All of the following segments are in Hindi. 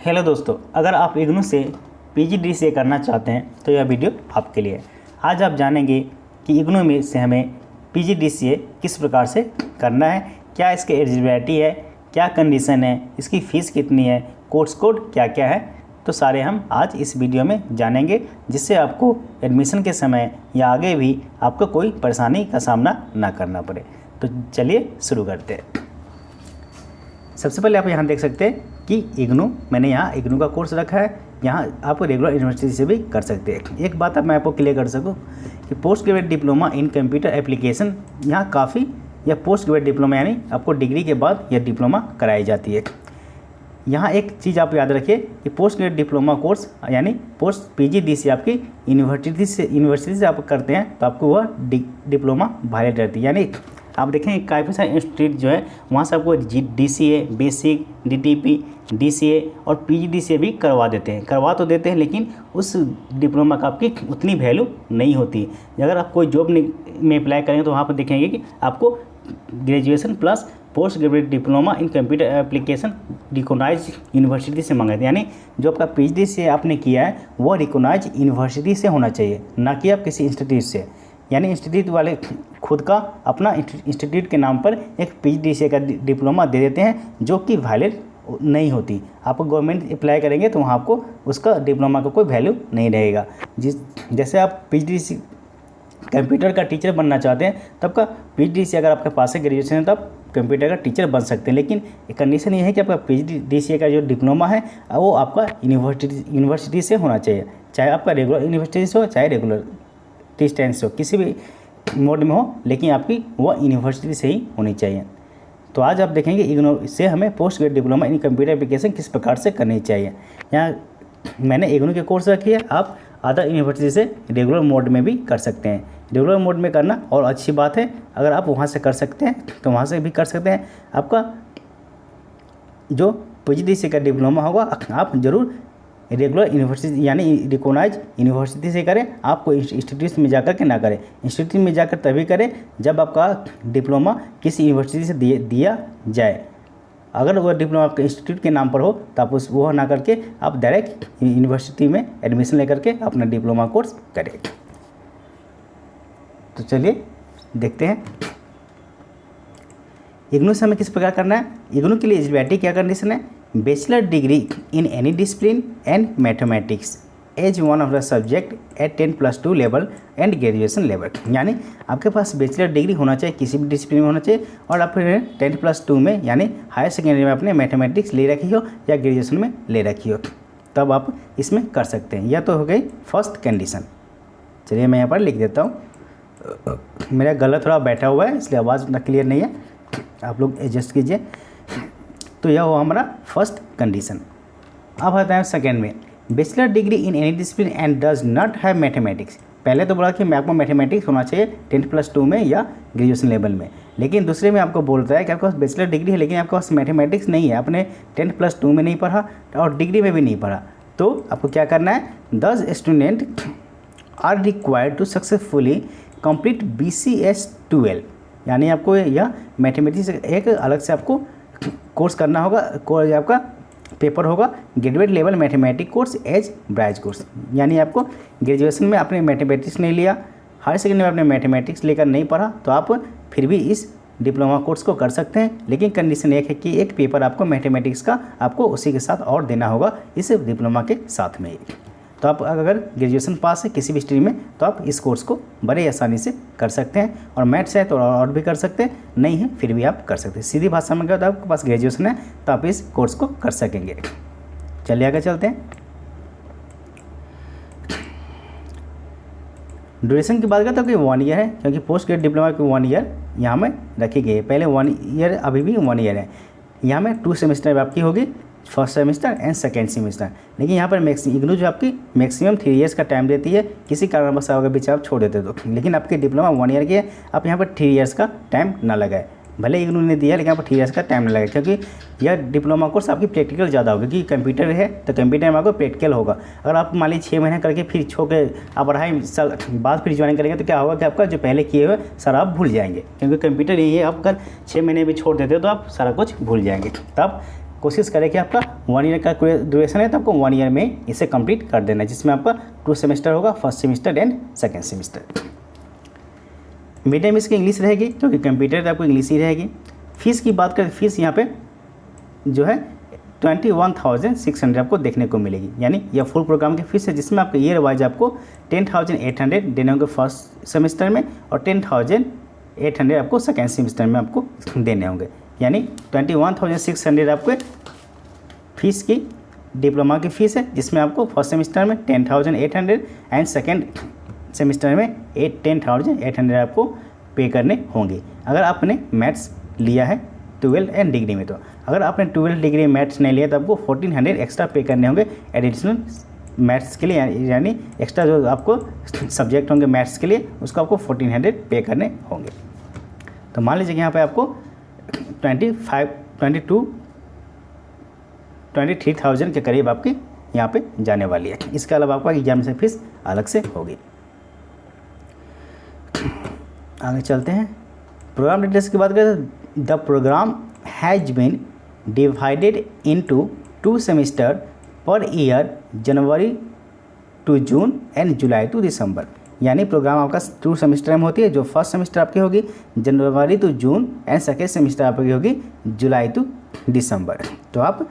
हेलो दोस्तों, अगर आप इग्नू से PGDCA करना चाहते हैं तो यह वीडियो आपके लिए है। आज आप जानेंगे कि इग्नू में से हमें PGDCA किस प्रकार से करना है, क्या इसके एलिजिबिलिटी है, क्या कंडीशन है, इसकी फ़ीस कितनी है, कोर्स कोड क्या क्या है। तो सारे हम आज इस वीडियो में जानेंगे, जिससे आपको एडमिशन के समय या आगे भी आपको कोई परेशानी का सामना ना करना पड़े। तो चलिए शुरू करते हैं। सबसे पहले आप यहाँ देख सकते हैं कि इग्नू, मैंने यहाँ इग्नू का कोर्स रखा है। यहाँ आप रेगुलर यूनिवर्सिटी से भी कर सकते हैं। एक बात अब मैं आपको क्लियर कर सकूँ कि post graduate diploma in computer application यहाँ काफ़ी, या पोस्ट ग्रेजुएट डिप्लोमा यानी आपको डिग्री के बाद यह डिप्लोमा कराई जाती है। यहाँ एक चीज़ आप याद रखिए कि पोस्ट ग्रेजुएट डिप्लोमा कोर्स यानी पोस्ट PGDCA आपकी यूनिवर्सिटी से आप करते हैं तो आपको वह डिप्लोमा वैलिड रहती है। यानी आप देखेंगे काफ़ी सारे इंस्टीट्यूट जो है वहाँ से आपको DCA, बेसिक, DTP, DCA और PGDCA भी करवा देते हैं। करवा तो देते हैं, लेकिन उस डिप्लोमा का आपकी उतनी वैल्यू नहीं होती। अगर आप कोई जॉब में अप्लाई करेंगे तो वहाँ पर देखेंगे कि आपको graduation plus post graduate diploma in computer application recognize university से मांगे थे। यानी जो आपका PGDCA आपने किया है वो रिकॉग्नाइज यूनिवर्सिटी से होना चाहिए, ना कि आप किसी इंस्टीट्यूट से। यानी इंस्टीट्यूट वाले खुद का अपना इंस्टीट्यूट के नाम पर एक PGDCA का डिप्लोमा दे देते हैं, जो कि वैलिड नहीं होती। आप गवर्नमेंट अप्लाई करेंगे तो वहाँ आपको उसका डिप्लोमा का कोई वैल्यू नहीं रहेगा। जैसे आप PGDCA कंप्यूटर का टीचर बनना चाहते हैं तब का PGDCA अगर आपके पास है ग्रेजुएशन है तब कंप्यूटर का टीचर बन सकते हैं। लेकिन एक कंडीशन ये है कि आपका PGDCA का जो डिप्लोमा है वो आपका यूनिवर्सिटी से होना चाहिए, चाहे आपका रेगुलर यूनिवर्सिटी से हो चाहे रेगुलर डिस्टेंस हो, किसी भी मोड में हो, लेकिन आपकी वो यूनिवर्सिटी से ही होनी चाहिए। तो आज आप देखेंगे इग्नू से हमें post graduate diploma in computer application किस प्रकार से करनी चाहिए। यहाँ मैंने इग्नू के कोर्स रखी है, आप अदर यूनिवर्सिटी से रेगुलर मोड में भी कर सकते हैं। रेगुलर मोड में करना और अच्छी बात है, अगर आप वहाँ से कर सकते हैं तो वहाँ से भी कर सकते हैं। आपका जो PGDCA का डिप्लोमा होगा आप ज़रूर रेगुलर यूनिवर्सिटी यानी रिकॉग्नाइज यूनिवर्सिटी से करें। आपको इंस्टीट्यूट में जाकर के ना करें। इंस्टीट्यूट में जाकर तभी करें जब आपका डिप्लोमा किसी यूनिवर्सिटी से दिया जाए। अगर वो डिप्लोमा आपके इंस्टीट्यूट के नाम पर हो तो आप वो ना करके आप डायरेक्ट यूनिवर्सिटी में एडमिशन लेकर के अपना डिप्लोमा कोर्स करें। तो चलिए देखते हैं इग्नू से हमें किस प्रकार करना है। इग्नू के लिए एलिजिबिलिटी क्या कंडीशन है? Bachelor degree in any discipline and mathematics as one of the subject at 10+2 level and graduation level. यानी आपके पास बैचलर डिग्री होना चाहिए, किसी भी डिसिप्लिन में होना चाहिए, और आपने 10+2 में यानी हायर सेकेंडरी में आपने मैथमेटिक्स ले रखी हो या ग्रेजुएशन में ले रखी हो, तब आप इसमें कर सकते हैं। यह तो हो गई फर्स्ट कंडीशन। चलिए मैं यहाँ पर लिख देता हूँ, मेरा गला थोड़ा बैठा हुआ है इसलिए आवाज़ उतना क्लियर नहीं है, आप लोग एडजस्ट कीजिए। तो यह हुआ हमारा फर्स्ट कंडीशन। अब आता है सेकेंड में, bachelor degree in any discipline and does not have mathematics. पहले तो बोला कि मैं आपको मैथमेटिक्स होना चाहिए 10+2 में या ग्रेजुएशन लेवल में, लेकिन दूसरे में आपको बोलता है कि आपके पास बैचलर डिग्री है लेकिन आपके पास मैथमेटिक्स नहीं है, आपने 10+2 में नहीं पढ़ा और डिग्री में भी नहीं पढ़ा। तो आपको क्या करना है? 10 student are required to successfully complete BCS 12। यानी आपको यह मैथमेटिक्स एक अलग से आपको कोर्स करना होगा। कोर्स आपका पेपर होगा graduate level mathematics course as bridge course. यानी आपको ग्रेजुएशन में आपने मैथमेटिक्स नहीं लिया, हायर सेकेंडरी में आपने मैथमेटिक्स लेकर नहीं पढ़ा, तो आप फिर भी इस डिप्लोमा कोर्स को कर सकते हैं। लेकिन कंडीशन एक है कि एक पेपर आपको मैथमेटिक्स का आपको उसी के साथ और देना होगा इस डिप्लोमा के साथ में। तो आप अगर ग्रेजुएशन पास है किसी भी स्ट्रीम में तो आप इस कोर्स को बड़े आसानी से कर सकते हैं, और मैथ्स है तो और भी कर सकते हैं, नहीं है फिर भी आप कर सकते हैं। सीधी भाषा में क्या होता है, आपके पास ग्रेजुएशन है तो आप इस कोर्स को कर सकेंगे। चलिए आगे चलते हैं। ड्यूरेशन की बात करते हैं कि 1 ईयर है, क्योंकि पोस्ट ग्रेजुएट डिप्लोमा की 1 ईयर यहाँ में रखी गई है। पहले 1 ईयर, अभी भी 1 ईयर है। यहाँ में 2 सेमेस्टर आपकी होगी, first semester and second semester. लेकिन यहाँ पर इग्नू जो आपकी मैक्सिमम 3 इयर्स का टाइम देती है, किसी कारणवश अगर बीच आप छोड़ देते तो। लेकिन आपकी डिप्लोमा 1 ईयर की है, आप यहाँ पर 3 इयर्स का टाइम ना लगाए। भले इग्नू ने दिया लेकिन यहाँ पर 3 इयर्स का टाइम ना लगे, क्योंकि यह डिप्लोमा कोर्स आपकी प्रैक्टिकल ज़्यादा होगी। क्योंकि कंप्यूटर है तो कंप्यूटर में आपको प्रैक्टिकल होगा। अगर आप मान लीजिए 6 महीने करके फिर छोड़ के आप 2.5 साल बाद फिर ज्वाइन करेंगे तो क्या होगा कि आपका जो पहले किए हुए सारा आप भूल जाएंगे। क्योंकि कंप्यूटर यही है, आप अगर 6 महीने भी छोड़ देते हो तो आप सारा कुछ भूल जाएंगे। तब कोशिश करें कि आपका 1 ईयर का ड्यूरेशन है तो आपको 1 ईयर में इसे कंप्लीट कर देना है, जिसमें आपका 2 सेमेस्टर होगा, first semester and second semester. Medium इसकी इंग्लिश रहेगी, क्योंकि कंप्यूटर आपको इंग्लिश ही रहेगी। फीस की बात करें, फीस यहाँ पे जो है 21,600 आपको देखने को मिलेगी, यानी यह फुल प्रोग्राम की फीस है, जिसमें आपको ईयर वाइज आपको 10,800 देने होंगे फर्स्ट सेमेस्टर में और 10,800 आपको सेकेंड सेमेस्टर में आपको देने होंगे, यानी 21,600 आपको फीस की डिप्लोमा की फ़ीस है, जिसमें आपको फर्स्ट सेमेस्टर में 10,800 एंड सेकेंड सेमेस्टर में 10,800 आपको पे करने होंगे। अगर आपने मैथ्स लिया है 12 एंड डिग्री में, तो अगर आपने 12 डिग्री मैथ्स नहीं लिया तो आपको 1,400 एक्स्ट्रा पे करने होंगे एडिशनल मैथ्स के लिए, यानी एक्स्ट्रा जो आपको सब्जेक्ट होंगे मैथ्स के लिए उसको आपको 1,400 पे करने होंगे। तो मान लीजिए कि यहाँ पे आपको 23,000 के करीब आपकी यहाँ पे जाने वाली है। इसके अलावा आपका एग्जामिनेशन फीस अलग से होगी। आगे चलते हैं, प्रोग्राम डिटेल्स की बात करें तो the programme has been divided into 2 semester per year, January to June and July to December, यानी प्रोग्राम आपका 2 सेमेस्टर में होती है, जो फर्स्ट सेमेस्टर आपकी होगी January to June and second semester आपकी होगी जुलाई टू दिसंबर। तो आप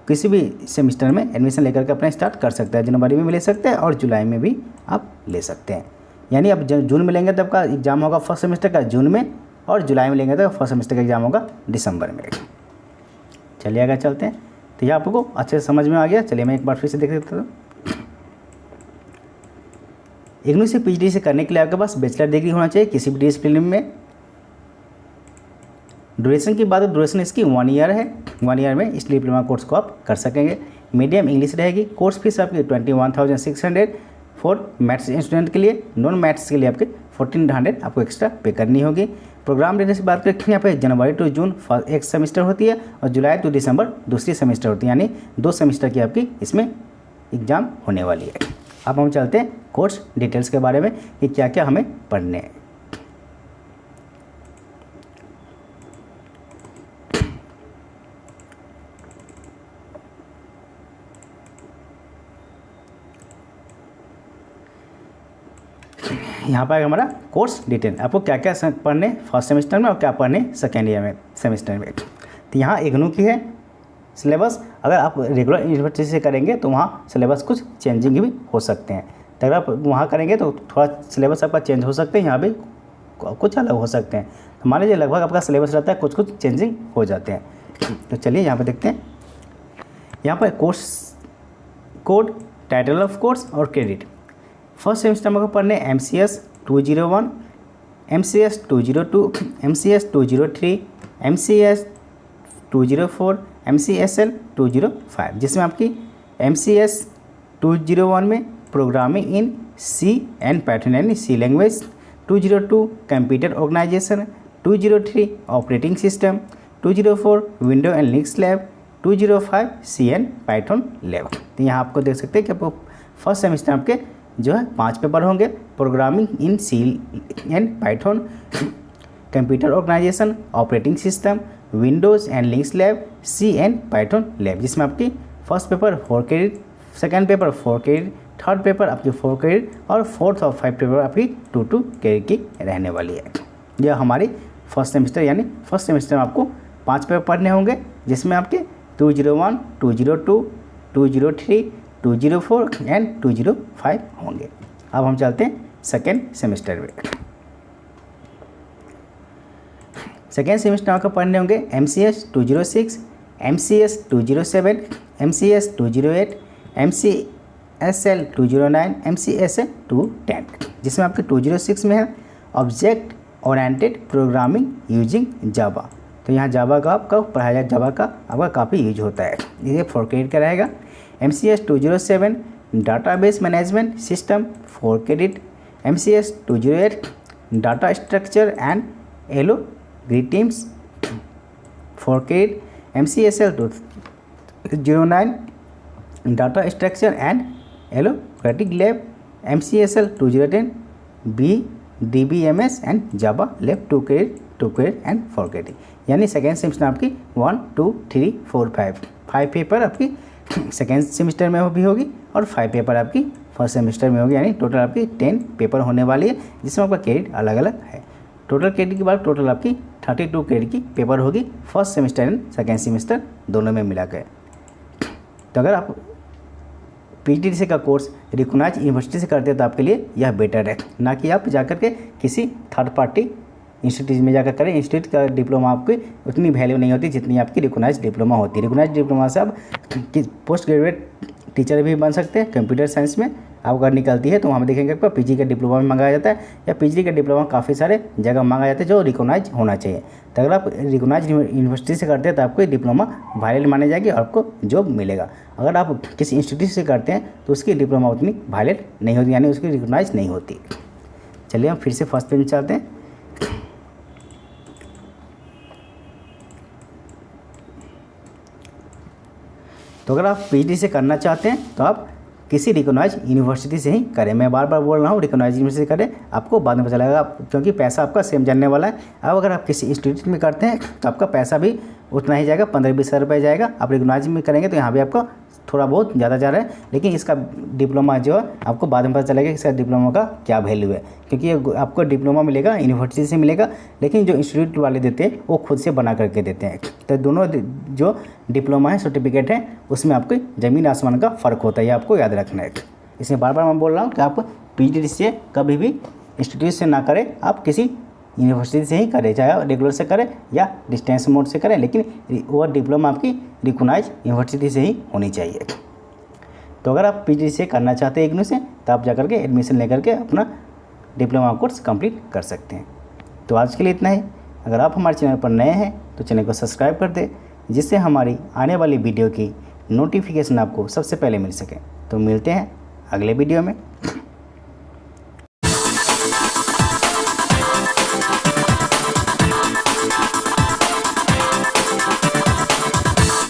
किसी भी सेमेस्टर में एडमिशन लेकर के अपना स्टार्ट कर सकते हैं, जनवरी में भी ले सकते हैं और जुलाई में भी आप ले सकते हैं। यानी आप जून में लेंगे तो आपका एग्ज़ाम होगा फर्स्ट सेमेस्टर का जून में, और जुलाई में लेंगे तो फर्स्ट सेमेस्टर का एग्ज़ाम होगा दिसंबर में। चलिए आगे चलते हैं। तो ये आपको अच्छे से समझ में आ गया। चलिए मैं एक बार फिर से देख लेता हूँ। इग्नू से पीएचडी से करने के लिए आपके पास बैचलर डिग्री होना चाहिए किसी भी डिसिप्लिन में। ड्यूरेशन की बात है, ड्यूरेशन इसकी 1 ईयर है। 1 ईयर में इस डिप्लोमा कोर्स को आप कर सकेंगे। मीडियम इंग्लिश रहेगी। कोर्स फीस आपकी 21,600 फॉर मैथ्स स्टूडेंट के लिए, नॉन मैथ्स के लिए आपके 1,400 आपको एक्स्ट्रा पे करनी होगी। प्रोग्राम डेट से बात करें यहाँ पे जनवरी टू जून एक सेमेस्टर होती है और जुलाई टू दिसंबर दूसरी सेमेस्टर होती है, यानी 2 सेमेस्टर की आपकी इसमें एग्ज़ाम होने वाली है। अब हम चलते हैं कोर्स डिटेल्स के बारे में कि क्या क्या हमें पढ़ने हैं। यहाँ पर हमारा कोर्स डिटेल, आपको क्या क्या पढ़ने फर्स्ट सेमेस्टर में और क्या पढ़ने सेकेंड ईयर में सेमेस्टर में। तो यहाँ इग्नू की है सिलेबस। अगर आप रेगुलर यूनिवर्सिटी से करेंगे तो वहाँ सिलेबस कुछ चेंजिंग भी हो सकते हैं। तो अगर आप वहाँ करेंगे तो थोड़ा सिलेबस आपका चेंज हो सकते हैं, यहाँ भी कुछ अलग हो सकते हैं। तो मान लीजिए लगभग आपका सिलेबस रहता है, कुछ कुछ चेंजिंग हो जाते हैं। तो चलिए यहाँ पर देखते हैं। यहाँ पर course code, title of course और क्रेडिट। फर्स्ट सेमेस्टर में पढ़ने MCS 201, MCS 202, MCS 203, MCS 204, MCSL 205, जिसमें आपकी MCS 201 में programming in C and pattern यानी C language, 202 computer organization, 203 operating system, 204 window and Linux lab, 205 C and Python lab. तो यहाँ आपको देख सकते हैं कि आपको फर्स्ट सेमेस्टर आपके जो है 5 पेपर होंगे। Programming in C and Python, computer organization, operating system, Windows and Linux lab, C and Python lab, जिसमें आपकी first paper 4 credit, second paper 4 credit, third paper आपकी 4 क्रेडिट और फोर्थ और 5 पेपर आपकी 2 क्रेडिट की रहने वाली है। यह हमारी फर्स्ट सेमेस्टर, यानी फर्स्ट सेमेस्टर में आपको 5 पेपर पढ़ने होंगे, जिसमें आपके 201, 202, 203, 204 एंड 205 होंगे। अब हम चलते हैं सेकेंड सेमेस्टर में। सेकेंड सेमेस्टर आपको पढ़ने होंगे MCS 206, MCS 207, MCS 208, MCSL 209, MCSL 210, जिसमें आपके 206 में है object oriented programming using Java. तो यहाँ जावा का आपका पढ़ाया जाए, जावा का आपका काफ़ी यूज होता है। ये 4 क्रेडिट का रहेगा। MCS 207 database management system 4 credit, MCS 208 data structure and algorithms 4 credit, MCSL 209 data structure and algorithm lab, MCSL 210 DBMS and Java lab 2 credit and 4 credit, यानी सेकेंड सेमेस्टर आपकी 1 2 3 4 5 पेपर आपकी सेकेंड सेमेस्टर में भी होगी और 5 पेपर आपकी फर्स्ट सेमेस्टर में होगी, यानी टोटल आपकी 10 पेपर होने वाली है, जिसमें आपका क्रेडिट अलग अलग है। टोटल क्रेडिट की बात, टोटल आपकी 32 क्रेडिट की पेपर होगी first semester and second semester दोनों में मिला कर। तो अगर आप PGDCA का कोर्स रिकॉग्नाइज यूनिवर्सिटी से करते हैं तो आपके लिए यह बेटर है, ना कि आप जाकर के किसी थर्ड पार्टी इंस्टीट्यूट में जाकर करें। इंस्टीट्यूट का डिप्लोमा आपकी उतनी वैल्यू नहीं होती जितनी आपकी रिकॉग्नाइज डिप्लोमा होती है। रिकॉग्नाइज डिप्लोमा से आप पोस्ट ग्रेजुएट टीचर भी बन सकते हैं। कंप्यूटर साइंस में आप अगर निकलती है तो वहाँ देखेंगे आपका PG का डिप्लोमा भी मंगाया जाता है, या PG का डिप्लोमा काफ़ी सारे जगह मांगा जाता है जो रिकॉग्नाइज होना चाहिए। तो अगर आप रिकॉग्नाइज यूनिवर्सिटी से करते हैं तो आपको डिप्लोमा वैलिड मानी जाएगी और आपको जॉब मिलेगा। अगर आप किसी इंस्टीट्यूट से करते हैं तो उसकी डिप्लोमा उतनी वैलिड नहीं होती, यानी उसकी रिकॉग्नाइज नहीं होती। चलिए हम फिर से फर्स्ट पेज में चलते हैं। तो अगर आप PGDCA से करना चाहते हैं तो आप किसी रिकॉग्नाइज यूनिवर्सिटी से ही करें। मैं बार बार बोल रहा हूँ रिकॉग्नाइज यूनिवर्सिटी से करें, आपको बाद में पता लगेगा, क्योंकि पैसा आपका सेम जाने वाला है। अब अगर आप किसी इंस्टीट्यूट में करते हैं तो आपका पैसा भी उतना ही जाएगा, 15-20 हज़ार रुपये जाएगा। आप रिकॉग्नाइज में करेंगे तो यहाँ भी आपका थोड़ा बहुत ज़्यादा जा रहा है, लेकिन इसका डिप्लोमा जो है आपको बाद में पता चलेगा कि इसका डिप्लोमा का क्या वैल्यू है, क्योंकि ये आपको डिप्लोमा मिलेगा यूनिवर्सिटी से मिलेगा, लेकिन जो इंस्टीट्यूट वाले देते हैं वो खुद से बना करके देते हैं। तो दोनों जो डिप्लोमा है सर्टिफिकेट है उसमें आपको ज़मीन आसमान का फ़र्क होता है, ये आपको याद रखना है। इसमें बार बार मैं बोल रहा हूँ कि आप PGDCA कभी भी इंस्टीट्यूट से ना करें, आप किसी यूनिवर्सिटी से ही करें, चाहे रेगुलर से करें या डिस्टेंस मोड से करें, लेकिन वो डिप्लोमा आपकी रिकॉग्नाइज यूनिवर्सिटी से ही होनी चाहिए। तो अगर आप PGDCA करना चाहते हैं इग्नू से तो आप जाकर के एडमिशन लेकर के अपना डिप्लोमा कोर्स कंप्लीट कर सकते हैं। तो आज के लिए इतना ही। अगर आप हमारे चैनल पर नए हैं तो चैनल को सब्सक्राइब कर दें, जिससे हमारी आने वाली वीडियो की नोटिफिकेशन आपको सबसे पहले मिल सके। तो मिलते हैं अगले वीडियो में।